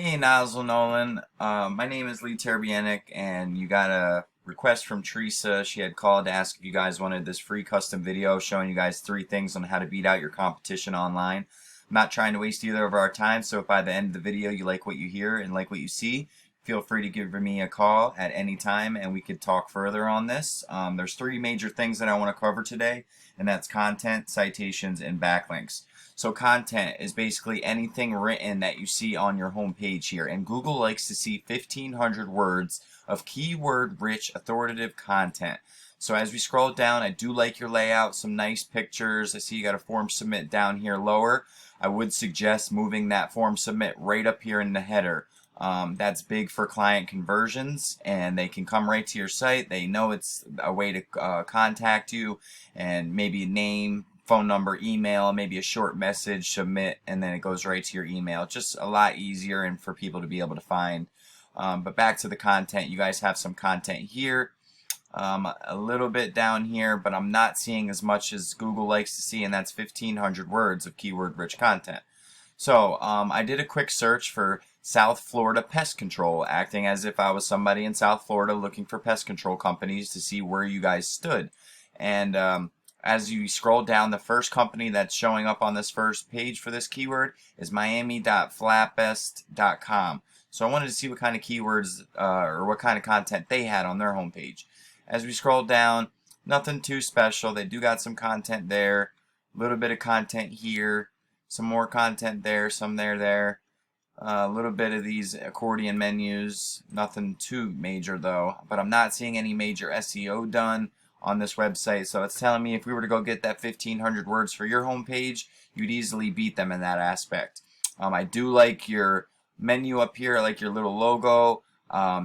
Hey Nozzle Nolen, my name is Lee Terbianic, and you got a request from Teresa. She had called to ask if you guys wanted this free custom video showing you guys 3 things on how to beat out your competition online. I'm not trying to waste either of our time, so if by the end of the video you like what you hear and like what you see, feel free to give me a call at any time and we could talk further on this. There's 3 major things that I want to cover today, and that's content, citations, and backlinks. So content is basically anything written that you see on your home page here, and Google likes to see 1,500 words of keyword-rich authoritative content. So as we scroll down, I do like your layout, some nice pictures. I see you got a form submit down here lower. I would suggest moving that form submit right up here in the header. That's big for client conversions, and they can come right to your site. They know it's a way to contact you, and maybe name, phone number, email, maybe a short message, submit, and then it goes right to your email. Just a lot easier and for people to be able to find. But back to the content, you guys have some content here, a little bit down here, but I'm not seeing as much as Google likes to see, and that's 1,500 words of keyword-rich content. So I did a quick search for South Florida pest control, acting as if I was somebody in South Florida looking for pest control companies to see where you guys stood. And as you scroll down, the first company that's showing up on this first page for this keyword is miami.flatbest.com. So I wanted to see what kind of keywords or what kind of content they had on their homepage. As we scroll down, nothing too special. They do got some content there, a little bit of content here, some more content there, some there. A little bit of these accordion menus, nothing too major though, but I'm not seeing any major SEO done on this website, so it's telling me if we were to go get that 1,500 words for your homepage, you'd easily beat them in that aspect. I do like your menu up here. I like your little logo.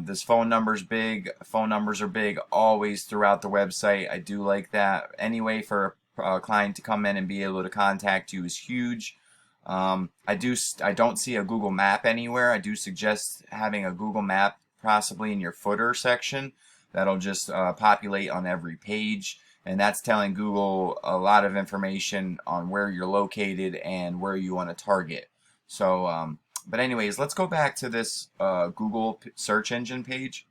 This phone number's big. Phone numbers are big always throughout the website. I do like that. Any way for a client to come in and be able to contact you is huge. I don't see a Google map anywhere. I do suggest having a Google map possibly in your footer section. That'll just populate on every page, and that's telling Google a lot of information on where you're located and where you want to target. So, but anyways, let's go back to this Google search engine page.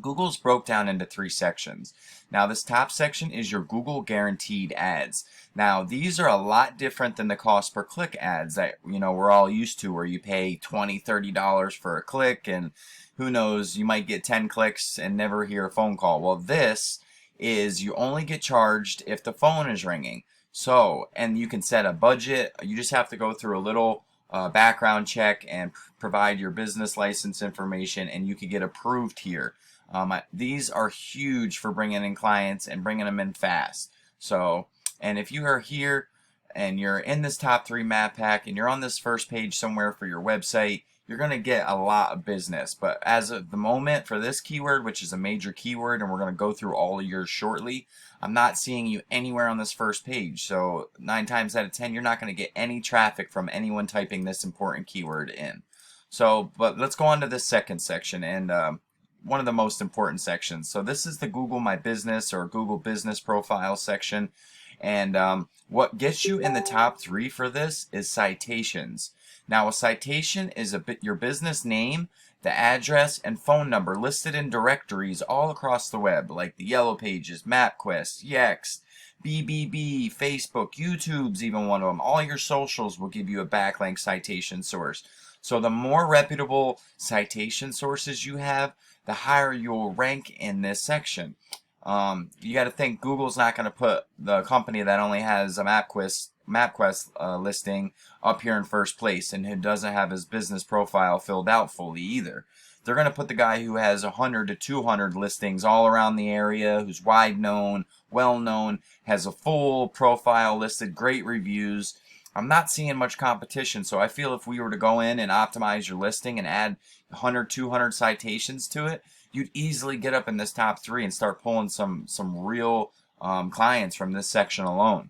Google's broke down into 3 sections. Now this top section is your Google guaranteed ads. Now these are a lot different than the cost per click ads that we're all used to, where you pay $20, $30 for a click, and who knows, you might get 10 clicks and never hear a phone call. Well, this is you only get charged if the phone is ringing. So, and you can set a budget. You just have to go through a little background check and provide your business license information, and you can get approved here. These are huge for bringing in clients and bringing them in fast. So, and if you are here and you're in this top 3 map pack and you're on this first page somewhere for your website, you're going to get a lot of business. But as of the moment for this keyword, which is a major keyword, and we're going to go through all of yours shortly, I'm not seeing you anywhere on this first page. So 9 times out of 10, you're not going to get any traffic from anyone typing this important keyword in. So, but let's go on to this second section, and one of the most important sections. So this is the Google My Business or Google Business Profile section. And what gets you in the top 3 for this is citations. Now a citation is your business name, the address, and phone number listed in directories all across the web, like the Yellow Pages, MapQuest, Yext, BBB, Facebook, YouTube's even one of them. All your socials will give you a backlink citation source. So the more reputable citation sources you have, the higher you'll rank in this section. You got to think Google's not going to put the company that only has a MapQuest listing up here in first place and who doesn't have his business profile filled out fully either. They're going to put the guy who has 100 to 200 listings all around the area, who's wide known, well known, has a full profile listed, great reviews. I'm not seeing much competition, so I feel if we were to go in and optimize your listing and add 100, 200 citations to it, you'd easily get up in this top 3 and start pulling some real clients from this section alone.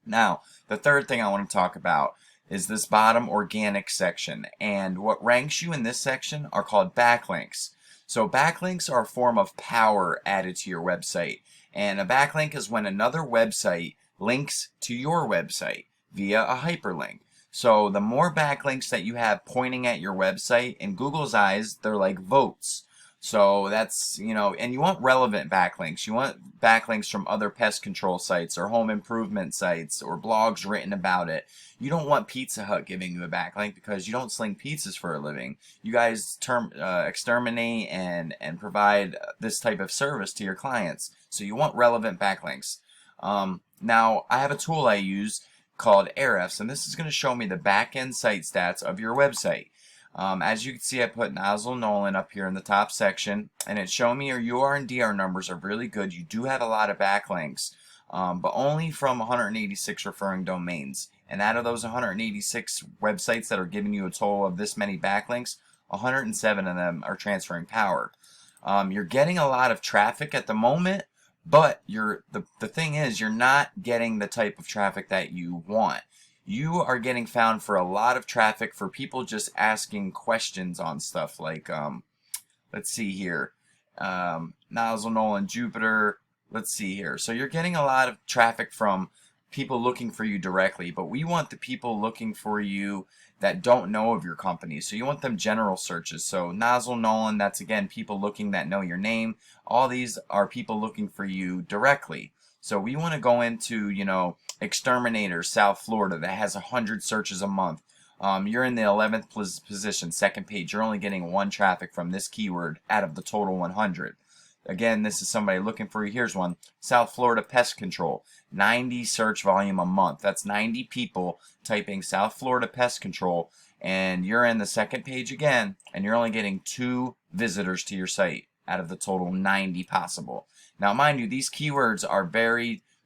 Now, the third thing I want to talk about is this bottom organic section, and what ranks you in this section are called backlinks. So backlinks are a form of power added to your website, and a backlink is when another website links to your website via a hyperlink. So the more backlinks that you have pointing at your website, in Google's eyes, they're like votes. So that's, you know, and you want relevant backlinks. You want backlinks from other pest control sites or home improvement sites or blogs written about it. You don't want Pizza Hut giving you a backlink because you don't sling pizzas for a living. You guys exterminate and provide this type of service to your clients. So you want relevant backlinks. Now, I have a tool I use called Ahrefs, and this is going to show me the back-end site stats of your website. As you can see, I put Nozzle Nolen up here in the top section, and it's showing me your UR and DR numbers are really good. You do have a lot of backlinks, but only from 186 referring domains. And out of those 186 websites that are giving you a total of this many backlinks, 107 of them are transferring power. You're getting a lot of traffic at the moment, but the thing is, you're not getting the type of traffic that you want. You are getting found for a lot of traffic for people just asking questions on stuff like, let's see here, Nozzle Nolen Jupiter. Let's see here. So you're getting a lot of traffic from people looking for you directly, but we want the people looking for you that don't know of your company. So you want them general searches. So Nozzle Nolen, that's again people looking that know your name. All these are people looking for you directly. So we want to go into, you know, Exterminator, South Florida, that has 100 searches a month. You're in the 11th position, second page. You're only getting one traffic from this keyword out of the total 100. Again, this is somebody looking for you. Here's one. South Florida Pest Control. 90 search volume a month. That's 90 people typing South Florida Pest Control. And you're in the second page again, and you're only getting 2 visitors to your site out of the total 90 possible. Now, mind you, these keywords are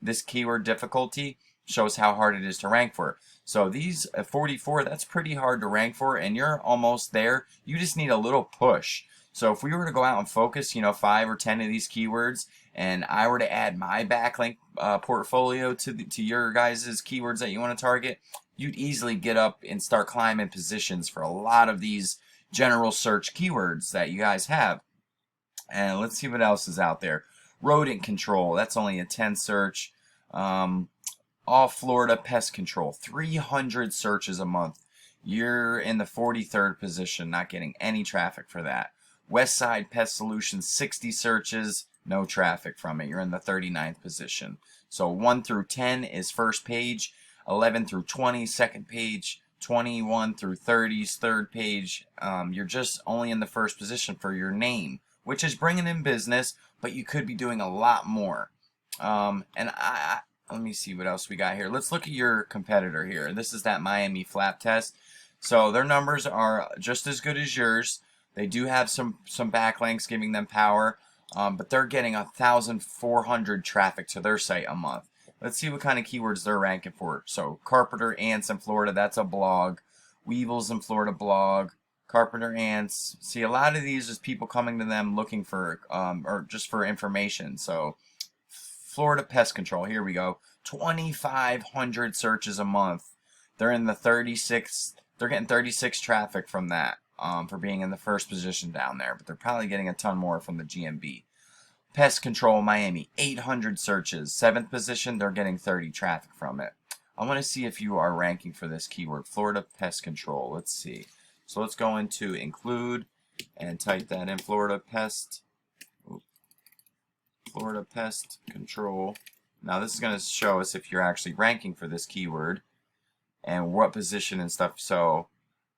this keyword difficulty shows how hard it is to rank for. So these 44, that's pretty hard to rank for, and you're almost there. You just need a little push. So if we were to go out and focus, you know, 5 or 10 of these keywords, and I were to add my backlink portfolio to your guys' keywords that you want to target, you'd easily get up and start climbing positions for a lot of these general search keywords that you guys have. And let's see what else is out there. Rodent control, that's only a 10 search. All Florida pest control, 300 searches a month. You're in the 43rd position, not getting any traffic for that. West Side Pest Solutions, 60 searches, no traffic from it. You're in the 39th position. So 1 through 10 is first page, 11 through 20, second page, 21 through 30 is third page. You're just only in the first position for your name, which is bringing in business, but you could be doing a lot more. Let me see what else we got here. Let's look at your competitor here. This is that Miami Flap Test. So their numbers are just as good as yours. They do have some backlinks giving them power, but they're getting 1,400 traffic to their site a month. Let's see what kind of keywords they're ranking for. So carpenter ants in Florida, that's a blog. Weevils in Florida blog. Carpenter ants. See, a lot of these is people coming to them looking for or just for information. So Florida pest control, here we go. 2,500 searches a month. They're in the 36th. They're getting 36 traffic from that for being in the first position down there, but they're probably getting a ton more from the GMB. Pest control Miami, 800 searches. 7th position, they're getting 30 traffic from it. I want to see if you are ranking for this keyword, Florida pest control. Let's see. So let's go into include and type that in, Florida pest control. Now this is going to show us if you're actually ranking for this keyword and what position and stuff. So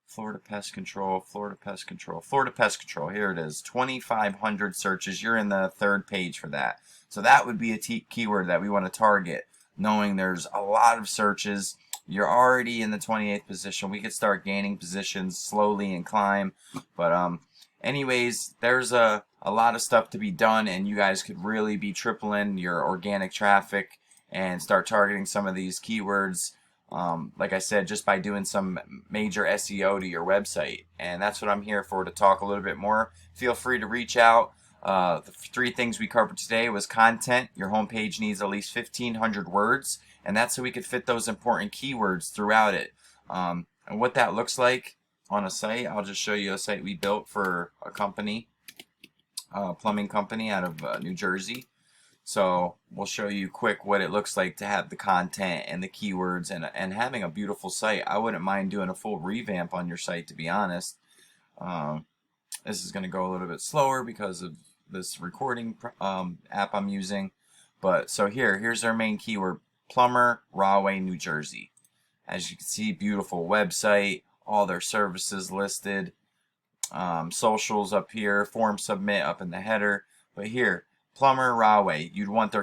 Florida pest control, Florida pest control, Florida pest control. Here it is, 2,500 searches. You're in the 3rd page for that. So that would be a keyword that we want to target, knowing there's a lot of searches. You're already in the 28th position. We could start gaining positions slowly and climb. But anyways, there's a lot of stuff to be done, and you guys could really be tripling your organic traffic and start targeting some of these keywords. Like I said, just by doing some major SEO to your website. And that's what I'm here for, to talk a little bit more. Feel free to reach out. The 3 things we covered today was content. Your homepage needs at least 1,500 words, and that's so we could fit those important keywords throughout it. And what that looks like on a site, I'll just show you a site we built for a company, a plumbing company out of New Jersey. So we'll show you quick what it looks like to have the content and the keywords and having a beautiful site. I wouldn't mind doing a full revamp on your site, to be honest. This is going to go a little bit slower because of this recording app I'm using. But so here's our main keyword: plumber, Rahway, New Jersey. As you can see, beautiful website, all their services listed, socials up here, form submit up in the header. But here, plumber, Rahway, you want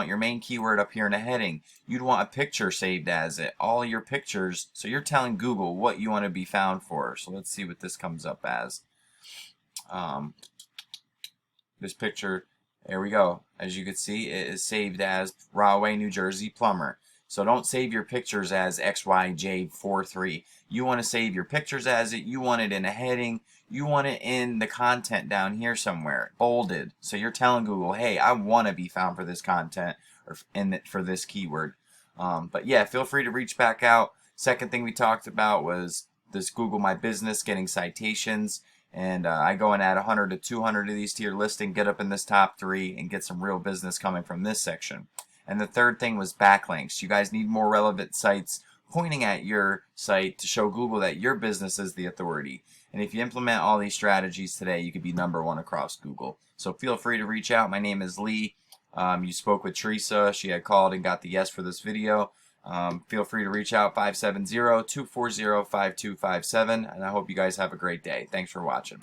your main keyword up here in the heading. You'd want a picture saved as it, all your pictures. So you're telling Google what you want to be found for. So let's see what this comes up as. This picture, there we go. As you can see, it is saved as Rahway, New Jersey plumber. So don't save your pictures as XYJ43. You want to save your pictures as it. You want it in a heading. You want it in the content down here somewhere, bolded. So you're telling Google, hey, I want to be found for this content or for this keyword. But yeah, feel free to reach back out. Second thing we talked about was this Google My Business, getting citations. And I go and add 100 to 200 of these to your listing, get up in this top 3, and get some real business coming from this section. And the third thing was backlinks. You guys need more relevant sites pointing at your site to show Google that your business is the authority. And if you implement all these strategies today, you could be #1 across Google. So feel free to reach out. My name is Lee. You spoke with Teresa. She had called and got the yes for this video. Feel free to reach out, 570-240-5257, and I hope you guys have a great day. Thanks for watching.